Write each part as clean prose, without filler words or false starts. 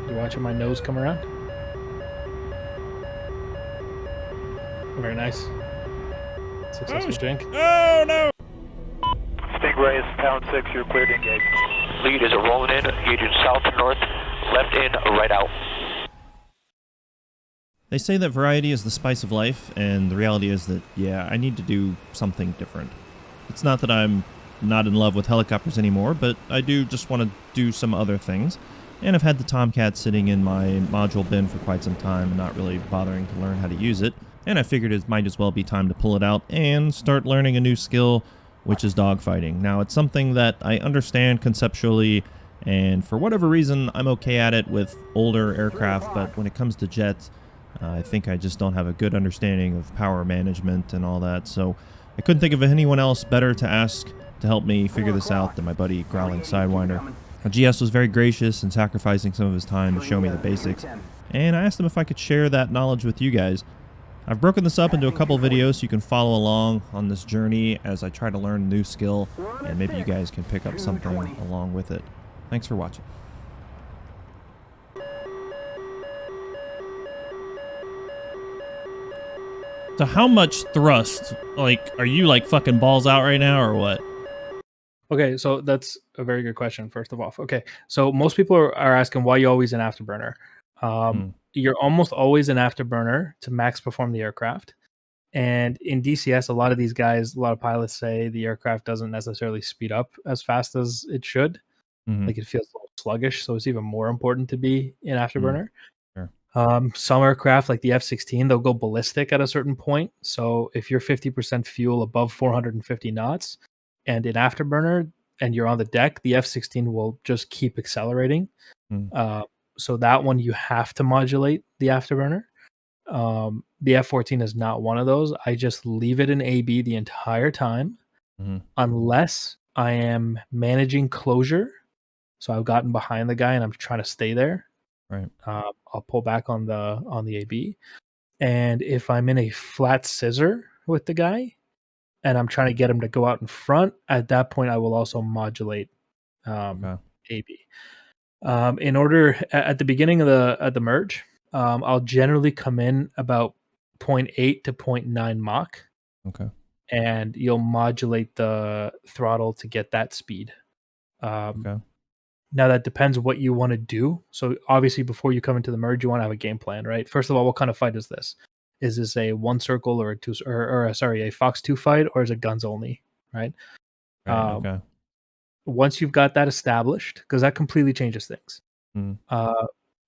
You watching my nose come around? Very nice. Successful jank. Oh no! Stingray is Town 6, you're cleared to engage. Lead is rolling in, engaging south to north, left in, right out. They say that variety is the spice of life, and the reality is that, yeah, I need to do something different. It's not that I'm not in love with helicopters anymore, but I do just want to do some other things. And I've had the Tomcat sitting in my module bin for quite some time and not really bothering to learn how to use it. And I figured it might as well be time to pull it out and start learning a new skill, which is dogfighting. Now, it's something that I understand conceptually, and for whatever reason, I'm okay at it with older aircraft, but when it comes to jets, I think I just don't have a good understanding of power management and all that, so I couldn't think of anyone else better to ask to help me figure this out than my buddy Growling Sidewinder. Now, GS was very gracious in sacrificing some of his time to show me the basics, and I asked him if I could share that knowledge with you guys. I've broken this up into a couple videos so you can follow along on this journey as I try to learn a new skill, and maybe you guys can pick up something along with it. Thanks for watching. So how much thrust? Like, are you like fucking balls out right now or what? Okay, so that's a very good question, first of all. Okay, so most people are asking why you always an afterburner. You're almost always an afterburner to max perform the aircraft. And in DCS, a lot of these guys, a lot of pilots say the aircraft doesn't necessarily speed up as fast as it should. Like it feels a little sluggish, so it's even more important to be an afterburner. Sure. Some aircraft like the F-16, they'll go ballistic at a certain point. So if you're 50% fuel above 450 knots and an afterburner and you're on the deck, the F-16 will just keep accelerating. So that one you have to modulate the afterburner. The F-14 is not one of those. I just leave it in AB the entire time unless I am managing closure. So I've gotten behind the guy and I'm trying to stay there. Right. I'll pull back on the AB. And if I'm in a flat scissor with the guy and I'm trying to get him to go out in front, at that point I will also modulate AB. In order at the beginning of the merge, I'll generally come in about 0.8 to 0.9 Mach. Okay. And you'll modulate the throttle to get that speed. Okay. Now that depends what you want to do. So obviously before you come into the merge, you want to have a game plan, right? First of all, what kind of fight is this? Is this a one circle or a two or a Fox 2 fight, or is it guns only, right? Okay. Once you've got that established, because that completely changes things.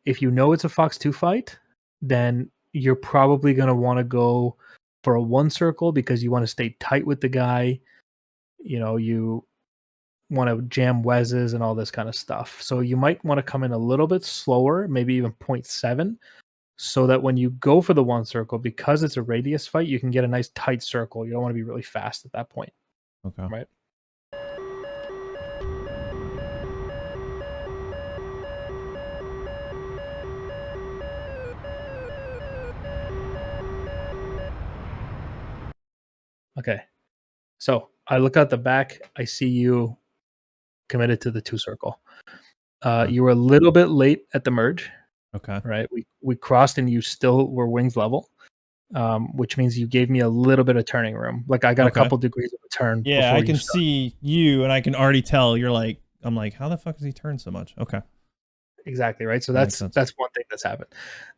If you know it's a Fox 2 fight, then you're probably going to want to go for a one circle because you want to stay tight with the guy. You know, you want to jam wezzes and all this kind of stuff. So you might want to come in a little bit slower, maybe even 0.7, so that when you go for the one circle, because it's a radius fight, you can get a nice tight circle. You don't want to be really fast at that point. Okay. Right? Okay. So I look out the back. I see you committed to the two circle. You were a little bit late at the merge. Okay. Right. We crossed and you still were wings level, which means you gave me a little bit of turning room. Like I got a couple degrees of a turn. Yeah, I can see you and I can already tell you're like, I'm like, how the fuck has he turned so much? Okay. Exactly. Right. So that's one thing that's happened.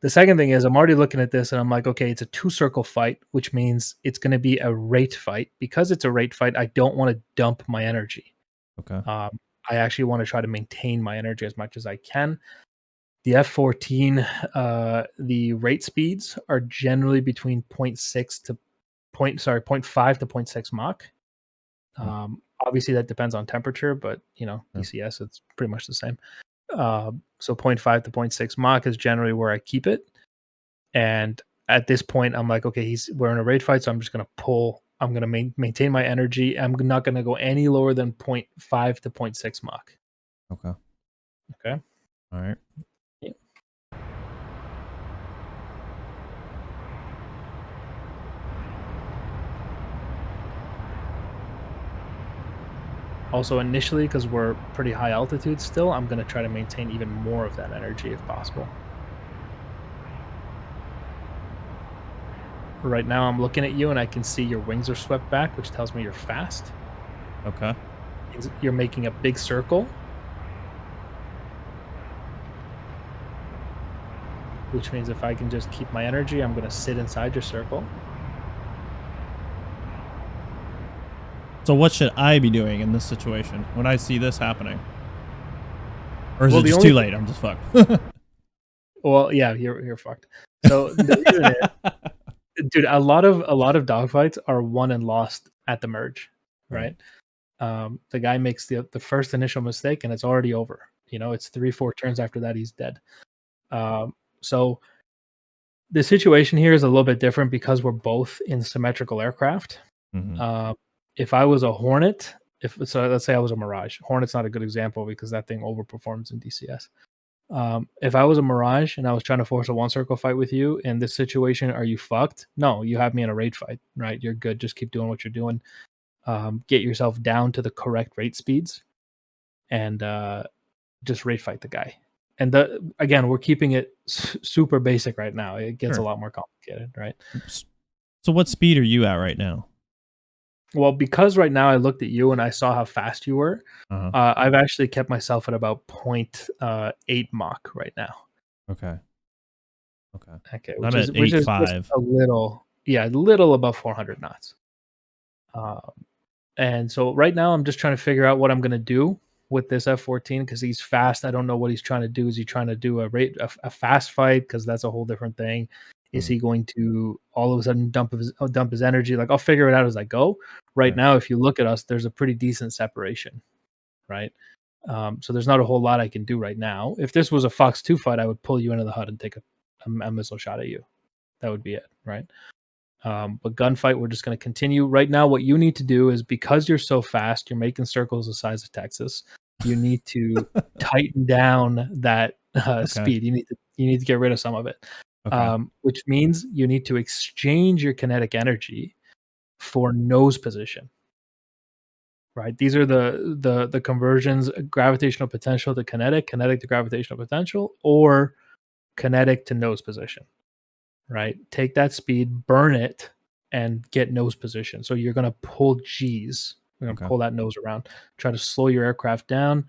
The second thing is I'm already looking at this and I'm like, okay, it's a two circle fight, which means it's going to be a rate fight. Because it's a rate fight, I don't want to dump my energy. Okay. I actually want to try to maintain my energy as much as I can. The F-14, the rate speeds are generally between 0.5 to 0.6 Mach. Obviously, that depends on temperature, but you know, DCS, it's pretty much the same. So 0.5 to 0.6 Mach is generally where I keep it. And at this point, I'm like, okay, we're in a raid fight, so I'm just going to pull. I'm going to maintain my energy. I'm not going to go any lower than 0.5 to 0.6 Mach. Okay. Okay. All right. Yeah. Also, initially, because we're pretty high altitude still, I'm going to try to maintain even more of that energy if possible. Right now, I'm looking at you, and I can see your wings are swept back, which tells me you're fast. Okay. You're making a big circle, which means if I can just keep my energy, I'm going to sit inside your circle. So what should I be doing in this situation when I see this happening? Or is Well, it the just only too late? I'm just fucked. Well, yeah, you're fucked. So the reason is, dude, a lot of dogfights are won and lost at the merge, right? The guy makes the first initial mistake and it's already over. You know, it's 3-4 turns after that he's dead. So the situation here is a little bit different because we're both in symmetrical aircraft. Mhm. If I was a Hornet, so let's say I was a Mirage. Hornet's not a good example because that thing overperforms in DCS. If I was a Mirage and I was trying to force a one circle fight with you in this situation, are you fucked? No, you have me in a raid fight, right? You're good. Just keep doing what you're doing. Get yourself down to the correct rate speeds and just raid fight the guy. And again, we're keeping it super basic right now. It gets a Sure. lot more complicated, right? So what speed are you at right now? Well, because right now I looked at you and I saw how fast you were, Uh-huh. I've actually kept myself at about 0.8 Mach right now. Okay. Okay. Okay, I'm at which is just 8.5. a little above 400 knots. And so right now I'm just trying to figure out what I'm going to do with this F-14 because he's fast. I don't know what he's trying to do. Is he trying to do a fast fight? Because that's a whole different thing. Is he going to all of a sudden dump his energy? Like, I'll figure it out as I go. Right now, if you look at us, there's a pretty decent separation, right? So there's not a whole lot I can do right now. If this was a Fox 2 fight, I would pull you into the HUD and take a missile shot at you. That would be it, right? But gunfight, we're just going to continue. Right now, what you need to do is, because you're so fast, you're making circles the size of Texas. You need to tighten down that speed. You need to get rid of some of it, which means you need to exchange your kinetic energy for nose position. Right? These are the conversions: gravitational potential to kinetic to gravitational potential, or kinetic to nose position. Right? Take that speed, burn it, and get nose position. So you're going to pull G's. You're going to pull that nose around, try to slow your aircraft down,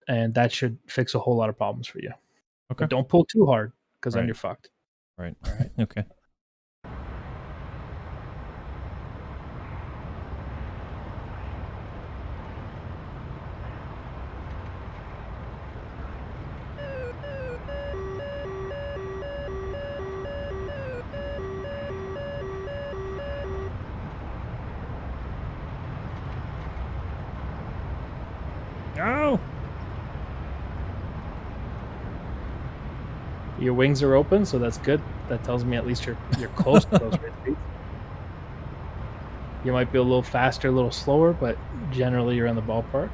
and that should fix a whole lot of problems for you. Okay. But don't pull too hard because then you're fucked. Right. All right. Okay. No. Your wings are open, so that's good. That tells me at least you're close to those rate speeds. You might be a little faster, a little slower, but generally you're in the ballpark.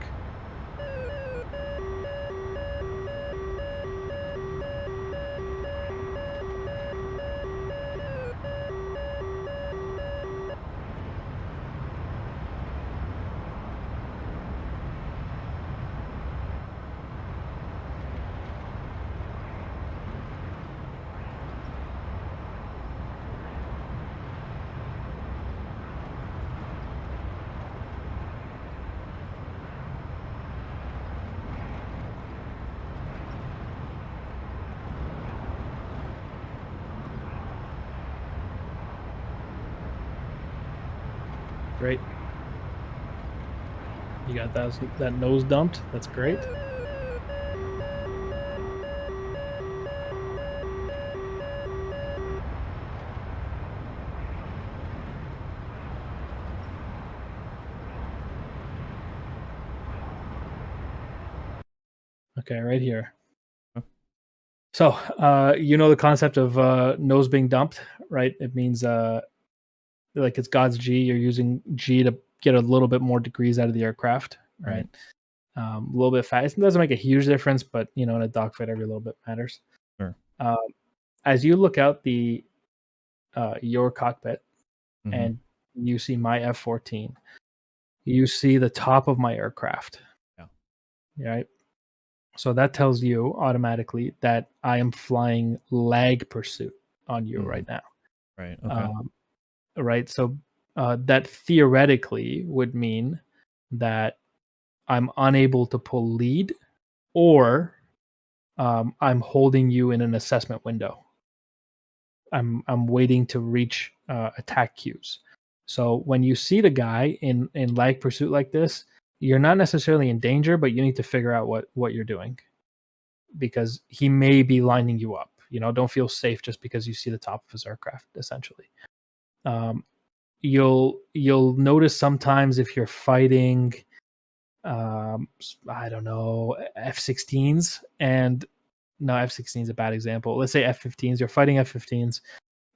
Great. You got that nose dumped. That's great. Okay, right here. So, you know the concept of nose being dumped, right? It means like it's God's G. You're using G to get a little bit more degrees out of the aircraft, right? A little bit fast. It doesn't make a huge difference, but in a dogfight, every little bit matters. Sure. As you look out your cockpit Mm-hmm. and you see my F-14, you see the top of my aircraft. Yeah. Right. So that tells you automatically that I am flying lag pursuit on you right now. Right. Okay. Right. So that theoretically would mean that I'm unable to pull lead, or I'm holding you in an assessment window. I'm waiting to reach attack cues. So when you see the guy in lag pursuit like this, you're not necessarily in danger, but you need to figure out what you're doing, because he may be lining you up. Don't feel safe just because you see the top of his aircraft. Essentially, you'll notice sometimes if you're fighting, I don't know, F-16s, and no, F-16 is a bad example. Let's say F-15s. You're fighting F-15s,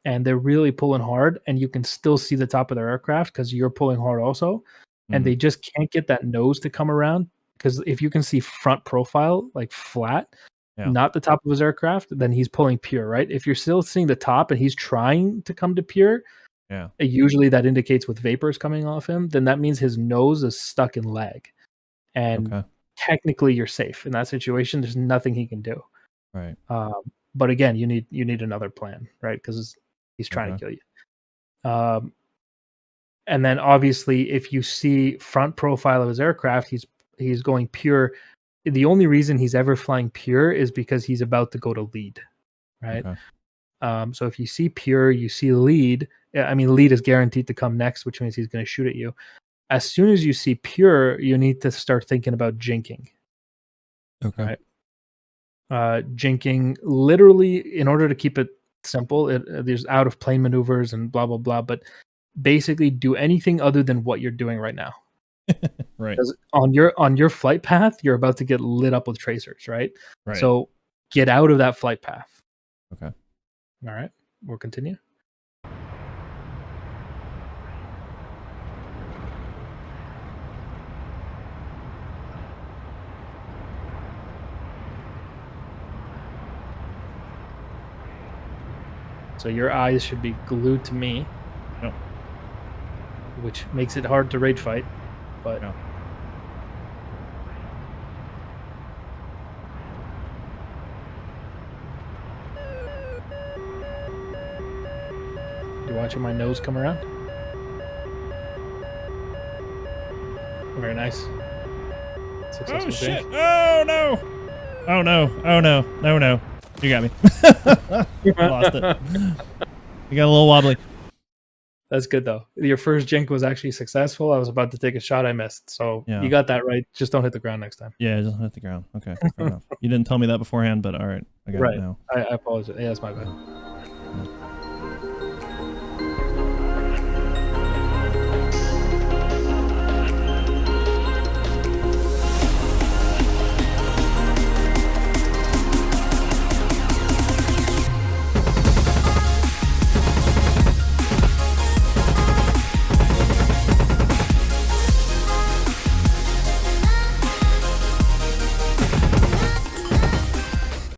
and they're really pulling hard, and you can still see the top of their aircraft because you're pulling hard also, and they just can't get that nose to come around. Because if you can see front profile, like flat, not the top of his aircraft, then he's pulling pure, right? If you're still seeing the top and he's trying to come to pure, usually that indicates with vapors coming off him, then that means his nose is stuck in lag. And technically you're safe in that situation. There's nothing he can do. Right. But again, you need another plan, right? Because he's trying to kill you. And then obviously, if you see front profile of his aircraft, he's going pure. The only reason he's ever flying pure is because he's about to go to lead, right? So if you see pure, you see lead. I mean, lead is guaranteed to come next, which means he's going to shoot at you. As soon as you see pure, you need to start thinking about jinking. Okay. Right? Jinking, literally, in order to keep it simple, there's out of plane maneuvers and blah blah blah. But basically, do anything other than what you're doing right now. Right. Because on your flight path, you're about to get lit up with tracers, right? So get out of that flight path. Okay. All right. We'll continue. So your eyes should be glued to me, which makes it hard to raid fight, but you watching my nose come around? Very nice. Successful shit! change. Oh no! Oh no! Oh no! No no! You got me. Lost it. You got a little wobbly. That's good though. Your first jink was actually successful. I was about to take a shot, I missed. So you got that right. Just don't hit the ground next time. Yeah, just hit the ground. Okay, fair enough. You didn't tell me that beforehand, but all right, I got it now. I apologize. Yeah, that's my bad.